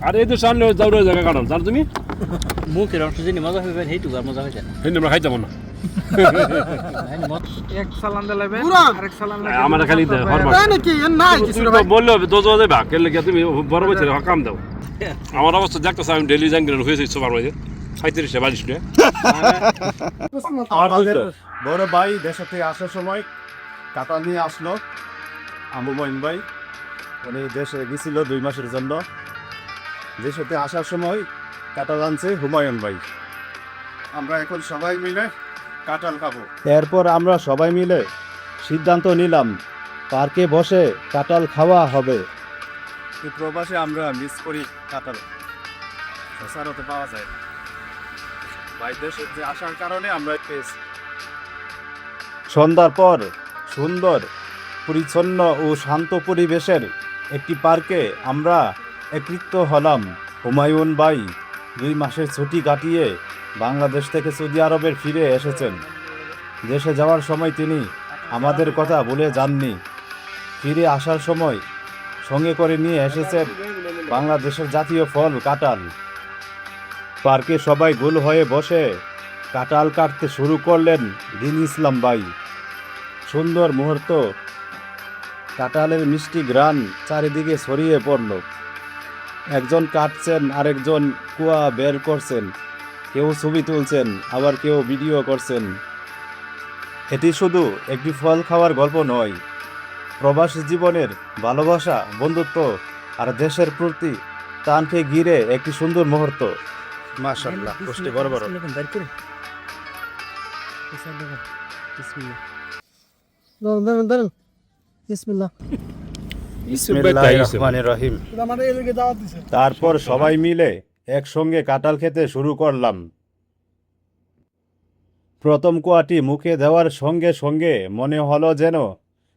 আর এই তো সামনে যাওয়ার জায়গা কাটান জানো তুমি মুখের অংশ যিনি মজা হইবে সেইটুকু আর মজা হইছে না হেন আমরা খাইতাম না এক সালান দিলাবে আরেক সালান লাগে আমার খালি হরবা তাই নাকি নাই কিছু তুমি বললো দোজ দে ভাগ কেলে কি তুমি বড় বছর কাম দাও আমার অবস্থা দেখতেছ আমি ডেইলি জাঙ্গির হয়েছে সুপার মাঝে 35 40 টাকা আমাদের বড় ভাই দেশ থেকে আসার সময় কাঁঠাল নিয়ে আসলো আবু মঈন ভাই উনি দেশে গেছিল 2 মাসের জন্য দেশ থেকে আসার সময় কাঁঠাল আনছে হুমায়ুন ভাই আমরা এখন সবাই মিলে কাঁঠাল খাবো। এরপর আমরা সবাই মিলে সিদ্ধান্ত নিলাম পার্কে বসে কাঁঠাল খাওয়া হবে। এই প্রবাসে আমরা মিস করি কাঁঠাল, সচরাচর পাওয়া যায় না। ভাই দেশে যে আসার কারণে আমরা পেয়েছি। সন্ধ্যার পর সুন্দর পরিচ্ছন্ন ও শান্ত পরিবেশের একটি পার্কে আমরা একত্রিত হলাম। হুমায়ুন ভাই 2 মাসের ছুটি কাটিয়ে বাংলাদেশ থেকে সৌদি আরবের ফিরে এসেছেন। দেশে যাওয়ার সময় তিনি আমাদের কথা বলে যাননি। ফিরে আসার সময় সঙ্গে করে নিয়ে এসেছেন বাংলাদেশের জাতীয় ফল কাঁঠাল। পার্কে সবাই গোল হয়ে বসে কাঁঠাল কাটতে শুরু করলেন দিন ইসলাম ভাই। সুন্দর মুহূর্ত, কাঁঠালের মিষ্টি ঘ্রাণ চারিদিকে ছড়িয়ে পড়ল। একজন কাটছেন, আরেকজন কুয়া বের করছেন, কেউ ছবি তুলছেন, আবার কেউ ভিডিও করছেন। এটি শুধু একটি ফল খাওয়ার গল্প নয়, প্রবাসী জীবনের ভালোবাসা, বন্ধুত্ব আর দেশের প্রতি টানকে ঘিরে একটি সুন্দর মুহূর্ত। মাশাআল্লাহ, পুষ্টি বড় বড়। দাঁড়ান বিসমিল্লাহ বিসমিল্লাহির রহমানির রহিম। আমাদের এদিকে দাওয়াত দিছে। তারপর সবাই মিলে একসঙ্গে কাঁঠাল খেতে শুরু করলাম। প্রথম কোয়াটি মুখে দেওয়ার সঙ্গে সঙ্গে মনে হলো যেন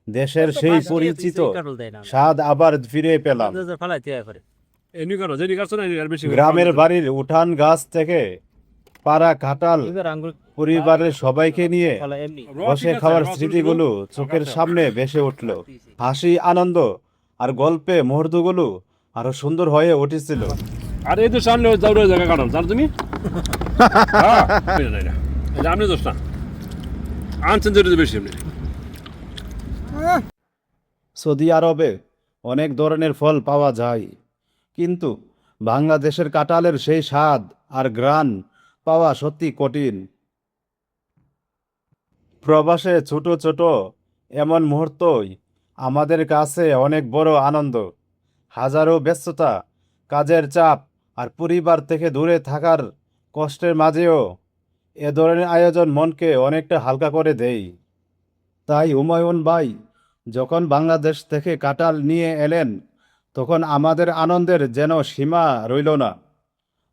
দেশের সেই পরিচিত স্বাদ আবার ফিরে পেলাম। এনি করো যেনি কাছো না আর বেশি গ্রামের বাড়ির উঠান গাছ থেকে পাড়া কাঁঠাল পরিবারের সবাইকে নিয়ে বসে খাওয়ার স্মৃতিগুলো চোখের সামনে ভেসে উঠল। হাসি, আনন্দ আর গল্পে মুহূর্তগুলো আরো সুন্দর হয়ে উঠেছিল। আর এই তো সামনে যাওয়ার জায়গা কাটান জানো তুমি আপনি দোষ না আনছেন যেটা বেশি আপনি সৌদি আরবে অনেক ধরনের ফল পাওয়া যায়, কিন্তু বাংলাদেশের কাঁঠালের সেই স্বাদ আর ঘ্রাণ পাওয়া সত্যি কঠিন। প্রবাসে ছোট ছোট এমন মুহূর্তই আমাদের কাছে অনেক বড় আনন্দ। হাজারো ব্যস্ততা, কাজের চাপ আর পরিবার থেকে দূরে থাকার কষ্টের মাঝেও এ ধরনের আয়োজন মনকে অনেকটা হালকা করে দেয়। তাই হুমায়ুন ভাই যখন বাংলাদেশ থেকে কাঁঠাল নিয়ে এলেন, তখন আমাদের আনন্দের যেন সীমা রইল না।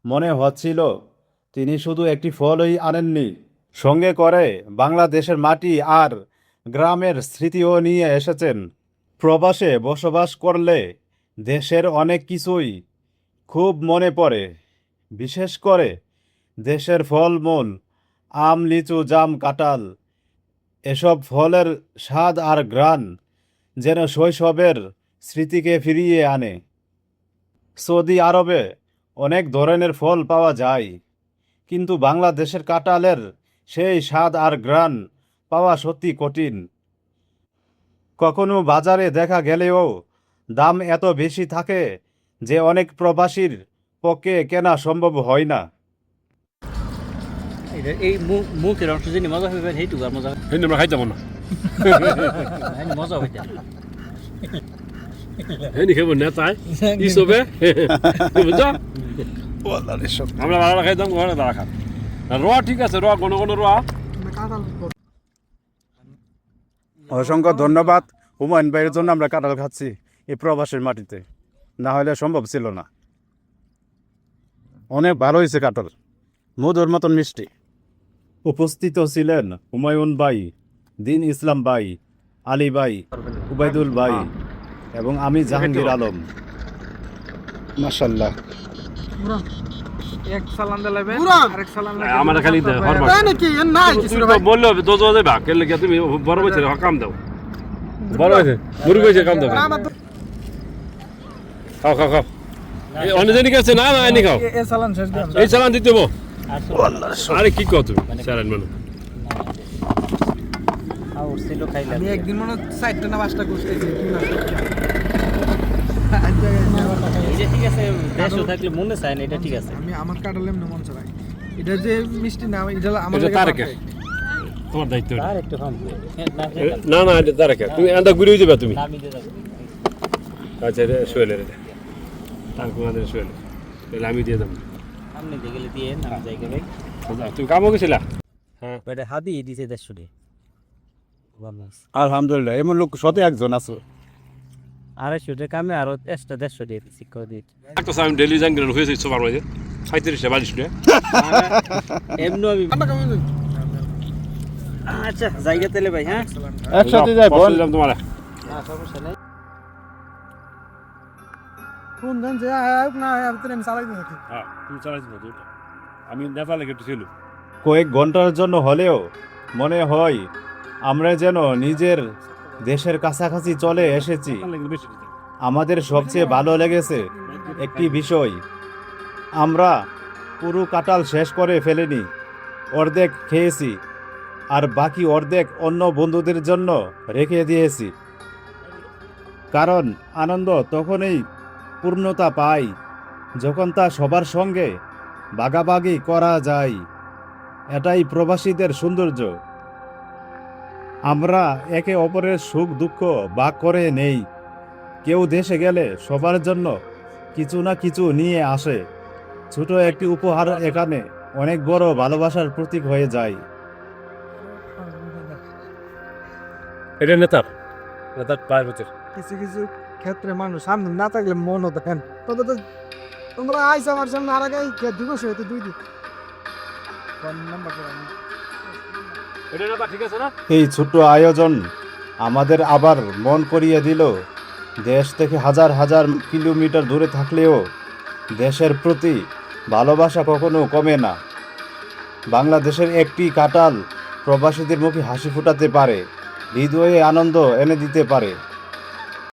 মনে হচ্ছিল তিনি শুধু একটি ফলই আনেননি, সঙ্গে করে বাংলাদেশের মাটি আর গ্রামের স্মৃতিও নিয়ে এসেছেন। প্রবাসে বসবাস করলে দেশের অনেক কিছুই খুব মনে পড়ে, বিশেষ করে দেশের ফলমূল, আম, লিচু, জাম, কাঁঠাল। এসব ফলের স্বাদ আর ঘ্রাণ যেন শৈশবের স্মৃতিকে ফিরিয়ে আনে। সৌদি আরবে অনেক ধরনের ফল পাওয়া যায়, কিন্তু বাংলাদেশের কাঁঠালের সেই স্বাদ আর ঘ্রাণ পাওয়া সত্যি কঠিন। কখনো বাজারে দেখা গেলেও দাম এত বেশি থাকে যে অনেক প্রবাসীর পক্ষে কেনা সম্ভব হয় না। এই মুখের অংশ যিনি মজা হইবে সেইটুকু আর মজা হেন আমরা খাইতাম না মজা হইতে হেনি খেব না তাই কি সবে বুঝছো আমরা ভালো খাইতাম ঘরে দাঁড়া খা রোয়া ঠিক আছে, রোয়া কোনো কোনো রোয়া। অসংখ্য ধন্যবাদ হুমায়ুন ভাইয়ের জন্য আমরা কাঁঠাল খাচ্ছি এই প্রবাসের মাটিতে, না হলে সম্ভব ছিল না। অনেক ভালো হয়েছে কাঁঠাল, মধুর মতন মিষ্টি। উপস্থিত ছিলেন হুমায়ুন ভাই, দিন ইসলাম ভাই, আলী ভাই, উবাইদুল ভাই এবং আমি জাহাঙ্গীর আলম। মাশাআল্লাহ। এক সালান দিলাবে আরেক সালান লাগে আমার খালি হরবা তাই নাকি নাই কিছু তুমি বললো দোজ দে ভাগ কেলে কি তুমি বড় বছর কাম দাও বড় হয়েছে মুরগি হয়েছে কাম দাও খাও খাও খাও অন্য জানি কাছে না না এনে খাও এ চালান শেষ দিলাম এই চালান দিতে দেবো আর আরে কি কও তুমি চালান মানে আর ছিল খাইলে আমি একদিন মনে 4টা না 5টা করছি এটা ঠিক আছে দেশও থাকলে মনে চায় না এটা ঠিক আছে আমি আমার কাটালে এমনি মন চাই এটা যে মিষ্টি না এটা আমার এটা লাগে তার perfect। তোমার দায়িত্ব এটা। আর একটু কম না না এটা তার তুমি আন্দা ঘুরে যাবে তুমি নামি দিয়ে যাবো আচ্ছা এটা শোয়েলের এটা তার কোনাদের শোয়েল তাহলে আমি দিয়ে দেবো সামনে দিয়ে গেলে দিয়ে নামি জায়গা ভাই তুমি কামও গেছিলা হ্যাঁ এটা হাদি দিছে 150 টাকা আলহামদুলিল্লাহ এমন লোক শতে একজন আছে 250 টাকা কামে আর এক্সট্রা 150 টাকা ঠিক করে দিই একটা আমি ডেলি জাঙ্গিল হয়েছে সবার মাঝে 35 40 টাকা এমনি আমি আচ্ছা জায়গা তেলে ভাই হ্যাঁ একসাথে যাই বল দিলাম তোমার না সমস্যা নাই কোন দিন যে আয় না আপনি আমি চালাই দিই হ্যাঁ তুমি চালাইছো না আমি নেপালে একটু ছিল কয়েক ঘন্টার জন্য হলেও মনে হয় আমরা যেন নিজের দেশের কাছাকাছি চলে এসেছি বেশি দিতে আমাদের সবচেয়ে ভালো লেগেছে একটি বিষয় আমরা পুরো কাঁঠাল শেষ করে ফেলিনি অর্ধেক খেয়েছি আর বাকি অর্ধেক অন্য বন্ধুদের জন্য রেখে দিয়েছি কারণ আনন্দ তখনই পূর্ণতা পায় যখন তা সবার সঙ্গে ভাগাভাগি করা যায় এটাই প্রবাসীদের সৌন্দর্য আমরা একে অপরের সুখ দুঃখ ভাগ করে নেই কেউ দেশে গেলে সবার জন্য কিছু না কিছু নিয়ে আসে ছোট একটি উপহার এখানে অনেক বড় ভালোবাসার প্রতীক হয়ে যায় এটা নেতার পায়ের ভিতর কিছু কিছু ক্ষেত্রে মানুষ সামনে না থাকলে মনও দেখেন তোমরা আইসো আমার সামনে আর আগে 2 বছর হইতে 2 দিন ফোন নাম্বার করে এটা নেতা ঠিক আছে না এই ছোট্ট আয়োজন আমাদের আবার মন করিয়ে দিল দেশ থেকে হাজার হাজার কিলোমিটার দূরে থাকলেও দেশের প্রতি ভালোবাসা কখনো কমে না বাংলাদেশের একটি কাঁঠাল প্রবাসীদের মুখে হাসি ফোটাতে পারে হৃদয়ে আনন্দ এনে দিতে পারে